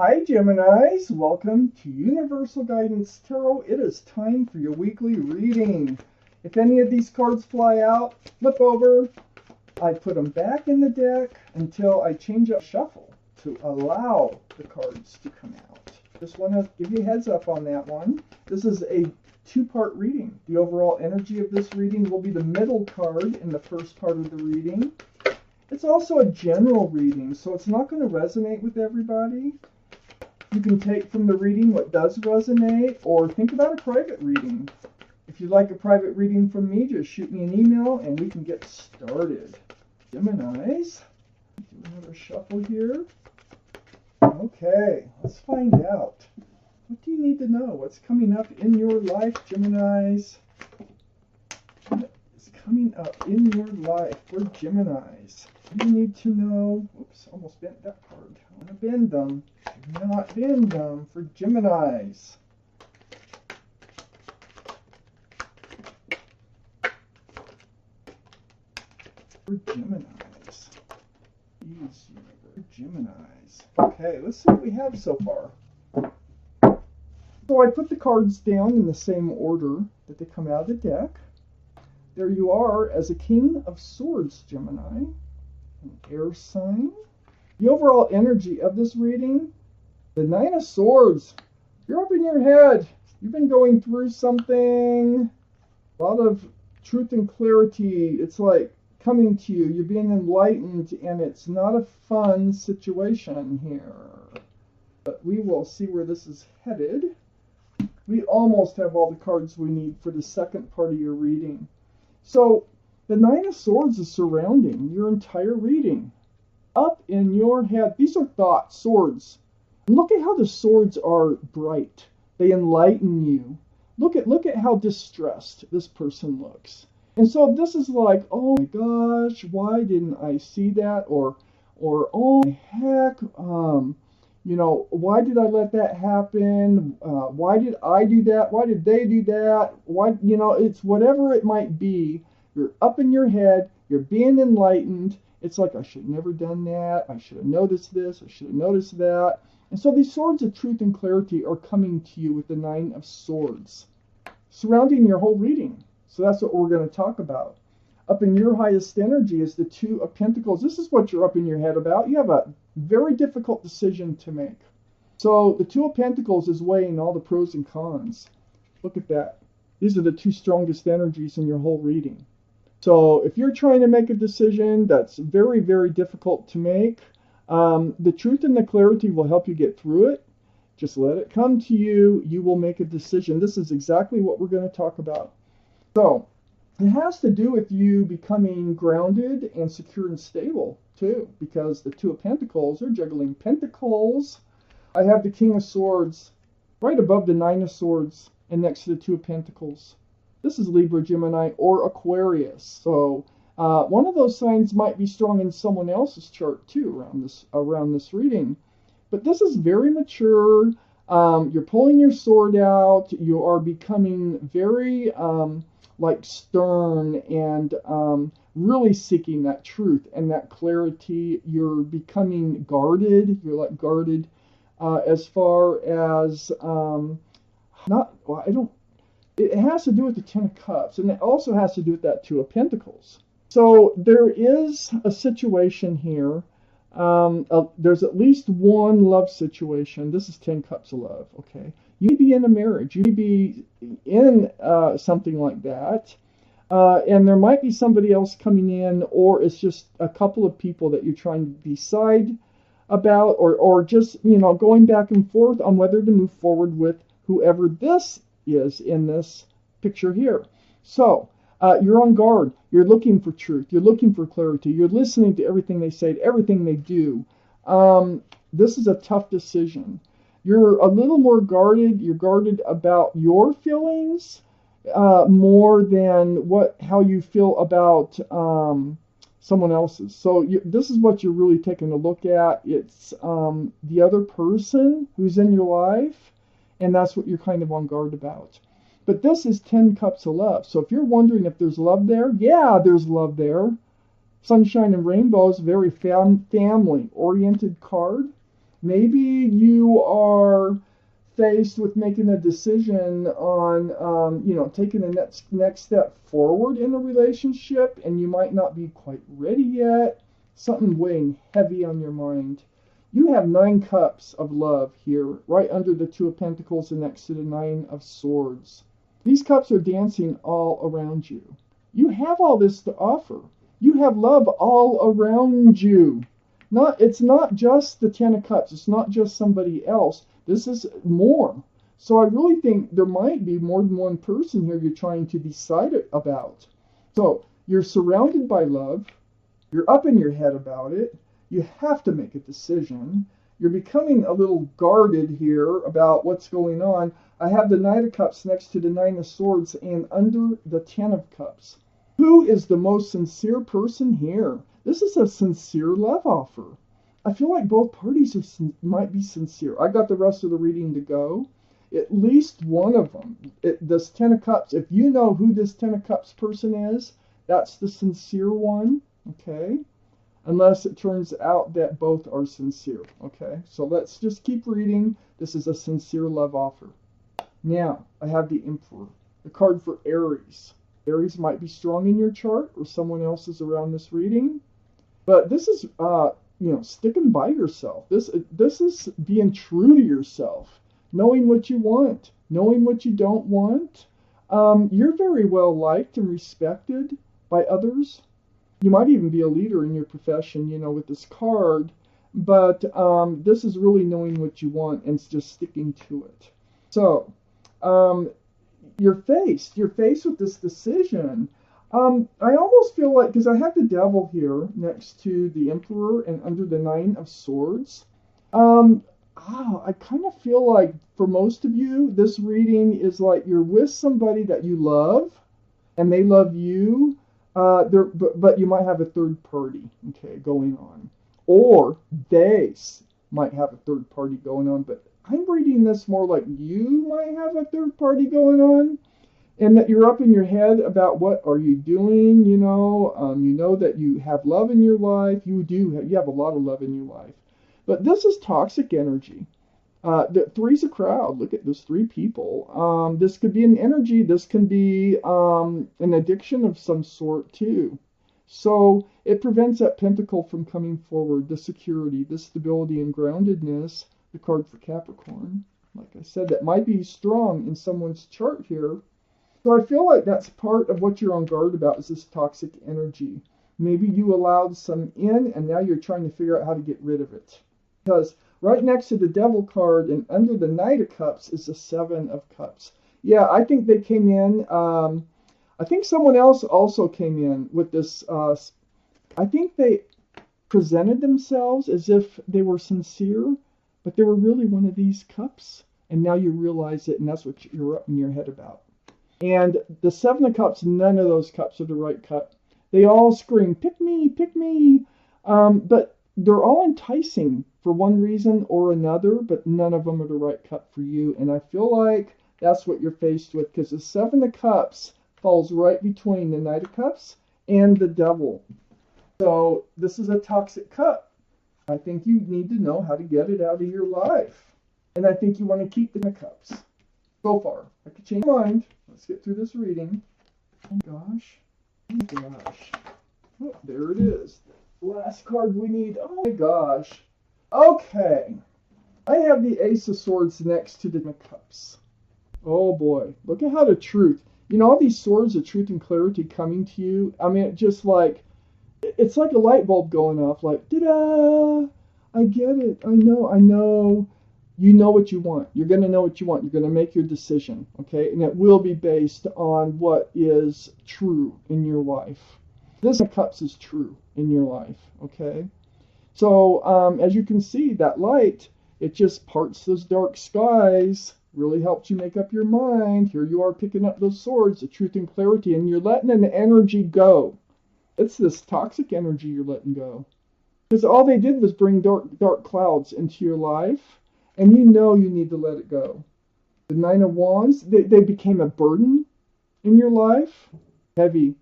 Hi Geminis, welcome to Universal Guidance Tarot. It is time for your weekly reading. If any of these cards fly out, flip over. I put them back in the deck until I change up shuffle to allow the cards to come out. Just want to give you a heads up on that one. This is a two-part reading. The overall energy of this reading will be the middle card in the first part of the reading. It's also a general reading, so it's not going to resonate with everybody. You can take from the reading what does resonate, or think about a private reading. If you'd like a private reading from me, just shoot me an email and we can get started. Geminis, do another shuffle here. Okay, let's find out. What do you need to know? What's coming up in your life, Geminis? What is coming up in your life for Geminis? What do you need to know? Oops, almost bent that card. I want to bend them. Do not bend them for Geminis. For Geminis. Easier for Geminis. Okay, let's see what we have so far. So I put the cards down in the same order that they come out of the deck. There you are as a King of Swords, Gemini. An air sign. The overall energy of this reading, the Nine of Swords. You're up in your head. You've been going through something. A lot of truth and clarity. It's like coming to you. You're being enlightened, and it's not a fun situation here. But we will see where this is headed. We almost have all the cards we need for the second part of your reading. So the Nine of Swords is surrounding your entire reading. Up in your head. These are thoughts, swords. And look at how the swords are bright. They enlighten you. Look at how distressed this person looks. And so this is like, oh my gosh, why didn't I see that? Or oh my heck, why did I let that happen? Why did I do that? Why did they do that? Why, it's whatever it might be. You're up in your head. You're being enlightened. It's like, I should have never done that. I should have noticed this. I should have noticed that. And so these swords of truth and clarity are coming to you with the Nine of Swords, surrounding your whole reading. So that's what we're going to talk about. Up in your highest energy is the Two of Pentacles. This is what you're up in your head about. You have a very difficult decision to make. So the Two of Pentacles is weighing all the pros and cons. Look at that. These are the two strongest energies in your whole reading. So if you're trying to make a decision that's very, very difficult to make, the truth and the clarity will help you get through it. Just let it come to you. You will make a decision. This is exactly what we're going to talk about. So it has to do with you becoming grounded and secure and stable too, because the Two of Pentacles are juggling pentacles. I have the King of Swords right above the Nine of Swords and next to the Two of Pentacles. This is Libra, Gemini, or Aquarius. So one of those signs might be strong in someone else's chart too around this reading. But this is very mature. You're pulling your sword out. You are becoming very stern and really seeking that truth and that clarity. You're becoming guarded. You're guarded as far as it has to do with the Ten of Cups, and it also has to do with that Two of Pentacles. So there is a situation here. There's at least one love situation. This is 10 Cups of love, okay? You may be in a marriage. You may be in something like that. And there might be somebody else coming in, or it's just a couple of people that you're trying to decide about, or just, going back and forth on whether to move forward with whoever this is in this picture here. So you're on guard. You're looking for truth. You're looking for clarity. You're listening to everything they say, to everything they do. This is a tough decision. You're a little more guarded. You're guarded about your feelings more than how you feel about someone else's. So this is what you're really taking a look at. It's the other person who's in your life, and that's what you're kind of on guard about. But this is 10 Cups of love. So if you're wondering if there's love there, yeah, there's love there. Sunshine and Rainbows, very family-oriented card. Maybe you are faced with making a decision on, taking the next step forward in a relationship, and you might not be quite ready yet. Something weighing heavy on your mind. You have 9 cups of love here, right under the 2 of Pentacles and next to the 9 of Swords. These cups are dancing all around you. You have all this to offer. You have love all around you. It's not just the 10 of Cups. It's not just somebody else. This is more. So I really think there might be more than one person here you're trying to decide about. So you're surrounded by love. You're up in your head about it. You have to make a decision. You're becoming a little guarded here about what's going on. I have the Knight of Cups next to the 9 of Swords and under the 10 of Cups. Who is the most sincere person here? This is a sincere love offer. I feel like both parties might be sincere. I got the rest of the reading to go. At least one of them. This 10 of Cups, if you know who this 10 of Cups person is, that's the sincere one, okay? Unless it turns out that both are sincere, okay? So let's just keep reading. This is a sincere love offer. Now, I have the Emperor, the card for Aries. Aries might be strong in your chart or someone else is around this reading. But this is, sticking by yourself. This is being true to yourself, knowing what you want, knowing what you don't want. You're very well liked and respected by others. You might even be a leader in your profession, with this card. But this is really knowing what you want and just sticking to it. So, you're faced with this decision. I almost feel like, because I have the Devil here next to the Emperor and under the 9 of Swords. I kind of feel like for most of you, this reading is like you're with somebody that you love, and they love you. But you might have a third party, okay, going on, or they might have a third party going on. But I'm reading this more like you might have a third party going on. And that you're up in your head about what are you doing, you know that you have love in your life. You have a lot of love in your life. But this is toxic energy. The 3's a crowd. Look at those 3 people. This could be an energy. This can be an addiction of some sort too. So it prevents that pentacle from coming forward, the security, the stability and groundedness, the card for Capricorn. Like I said, that might be strong in someone's chart here. So I feel like that's part of what you're on guard about is this toxic energy. Maybe you allowed some in and now you're trying to figure out how to get rid of it. Because right next to the Devil card and under the Knight of Cups is the 7 of Cups. Yeah, I think they came in. I think someone else also came in with this. I think they presented themselves as if they were sincere, but they were really one of these cups. And now you realize it, and that's what you're up in your head about. And the 7 of Cups, none of those cups are the right cup. They all scream, pick me, pick me. But they're all enticing for one reason or another, but none of them are the right cup for you. And I feel like that's what you're faced with, because the 7 of Cups falls right between the Knight of Cups and the Devil. So this is a toxic cup. I think you need to know how to get it out of your life. And I think you want to keep the cups. So far. I could change my mind. Let's get through this reading. Oh gosh. Oh gosh. Oh, there it is. Last card we need. Oh my gosh. Okay. I have the Ace of Swords next to the Cups. Oh boy. Look at how the truth. All these swords of truth and clarity coming to you. I mean, it's like a light bulb going off. Like, ta-da! I get it. I know. You know what you want. You're going to know what you want. You're going to make your decision, okay? And it will be based on what is true in your life. This of Cups is true in your life, okay? So, as you can see, that light, it just parts those dark skies, really helps you make up your mind. Here you are picking up those swords, the truth and clarity, and you're letting an energy go. It's this toxic energy you're letting go. Because all they did was bring dark clouds into your life. And you need to let it go. The 9 of Wands, they became a burden in your life. Heavy.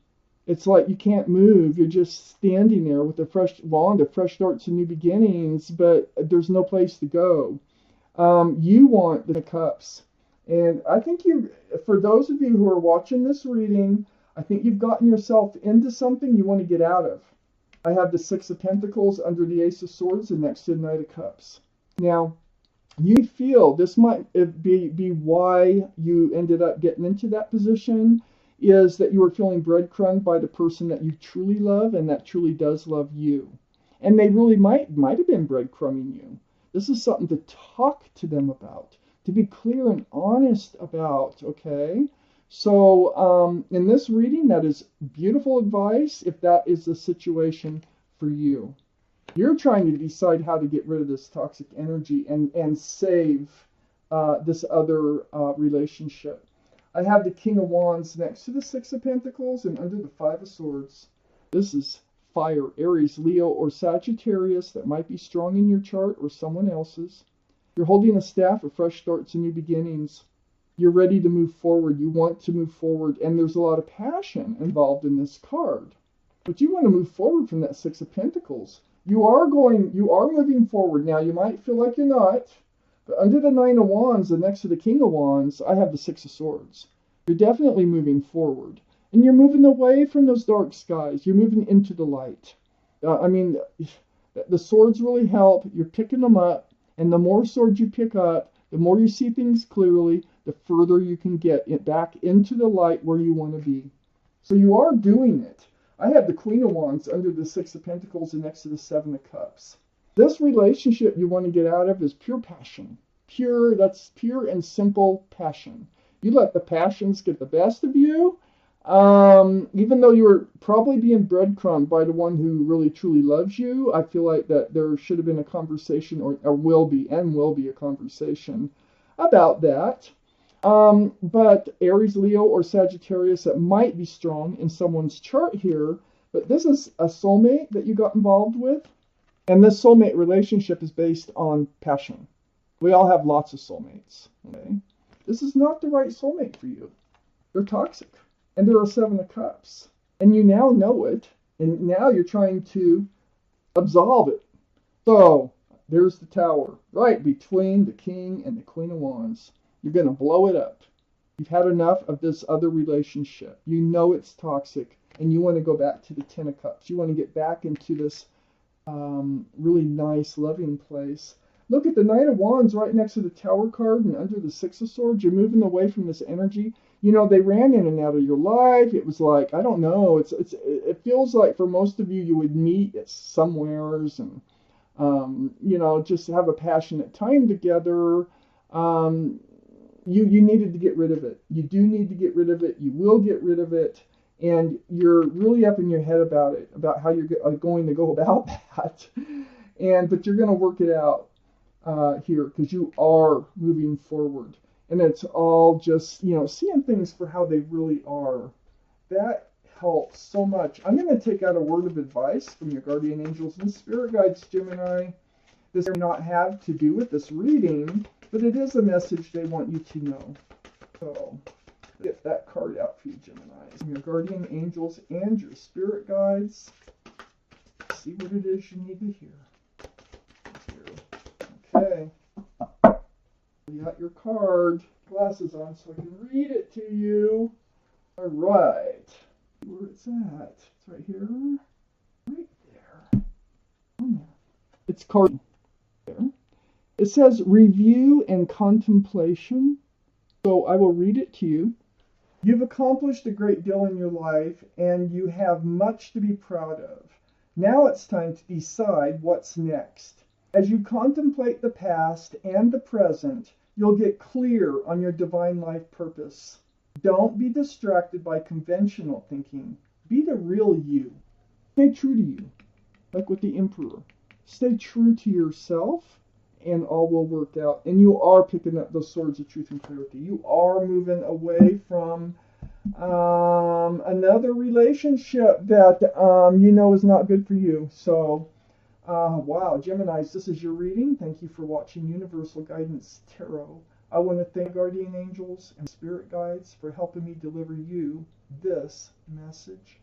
It's like you can't move. You're just standing there with a fresh wand of fresh starts and new beginnings, but there's no place to go. You want the cups. And I think for those of you who are watching this reading, I think you've gotten yourself into something you want to get out of. I have the Six of Pentacles under the Ace of Swords and next to the Knight of Cups. Now, you feel this might be why you ended up getting into that position, is that you were feeling breadcrumbed by the person that you truly love and that truly does love you. And they really might have been breadcrumbing you. This is something to talk to them about, to be clear and honest about, okay? So in this reading, that is beautiful advice if that is the situation for you. You're trying to decide how to get rid of this toxic energy and save this other relationship. I have the King of Wands next to the Six of Pentacles and under the Five of Swords. This is fire, Aries, Leo, or Sagittarius that might be strong in your chart or someone else's. You're holding a staff of fresh starts and new beginnings. You're ready to move forward. You want to move forward, and there's a lot of passion involved in this card. But you want to move forward from that Six of Pentacles. You are moving forward. Now, you might feel like you're not, but under the Nine of Wands and next to the King of Wands, I have the Six of Swords. You're definitely moving forward. And you're moving away from those dark skies. You're moving into the light. I mean, the swords really help. You're picking them up. And the more swords you pick up, the more you see things clearly, the further you can get it back into the light where you want to be. So you are doing it. I have the Queen of Wands under the Six of Pentacles and next to the Seven of Cups. This relationship you want to get out of is pure passion. That's pure and simple passion. You let the passions get the best of you, even though you were probably being breadcrumbed by the one who really truly loves you. I feel like that there should have been a conversation, or will be a conversation about that. But Aries, Leo, or Sagittarius, that might be strong in someone's chart here. But this is a soulmate that you got involved with. And this soulmate relationship is based on passion. We all have lots of soulmates. Okay? This is not the right soulmate for you. They're toxic. And there are Seven of Cups. And you now know it. And now you're trying to absolve it. So, there's the Tower. Right between the King and the Queen of Wands. You're going to blow it up. You've had enough of this other relationship. You know it's toxic. And you want to go back to the Ten of Cups. You want to get back into this really nice, loving place. Look at the Knight of Wands right next to the Tower card and under the Six of Swords. You're moving away from this energy. You know, they ran in and out of your life. It was like, I don't know. It feels like for most of you, you would meet at somewheres and, you know, just have a passionate time together. You needed to get rid of it. You do need to get rid of it. You will get rid of it. And you're really up in your head about it, about how you're going to go about that. But you're going to work it out here because you are moving forward. And it's all just, you know, seeing things for how they really are. That helps so much. I'm going to take out a word of advice from your guardian angels and spirit guides, Gemini. This may not have to do with this reading, but it is a message they want you to know. So, get that card out for you, Gemini. Your guardian angels and your spirit guides. See what it is you need to hear. Okay. You got your card. Glasses on so I can read it to you. All right. Where it's at? It's right here. Right there. Oh, it's card there. It says review and contemplation. So I will read it to you. You've accomplished a great deal in your life, and you have much to be proud of. Now it's time to decide what's next. As you contemplate the past and the present, you'll get clear on your divine life purpose. Don't be distracted by conventional thinking. Be the real you. Stay true to you, like with the Emperor. Stay true to yourself, and all will work out. And you are picking up those swords of truth and clarity. You are moving away from another relationship that you know is not good for you. So, wow, Geminis, this is your reading. Thank you for watching Universal Guidance Tarot. I want to thank guardian angels and spirit guides for helping me deliver you this message.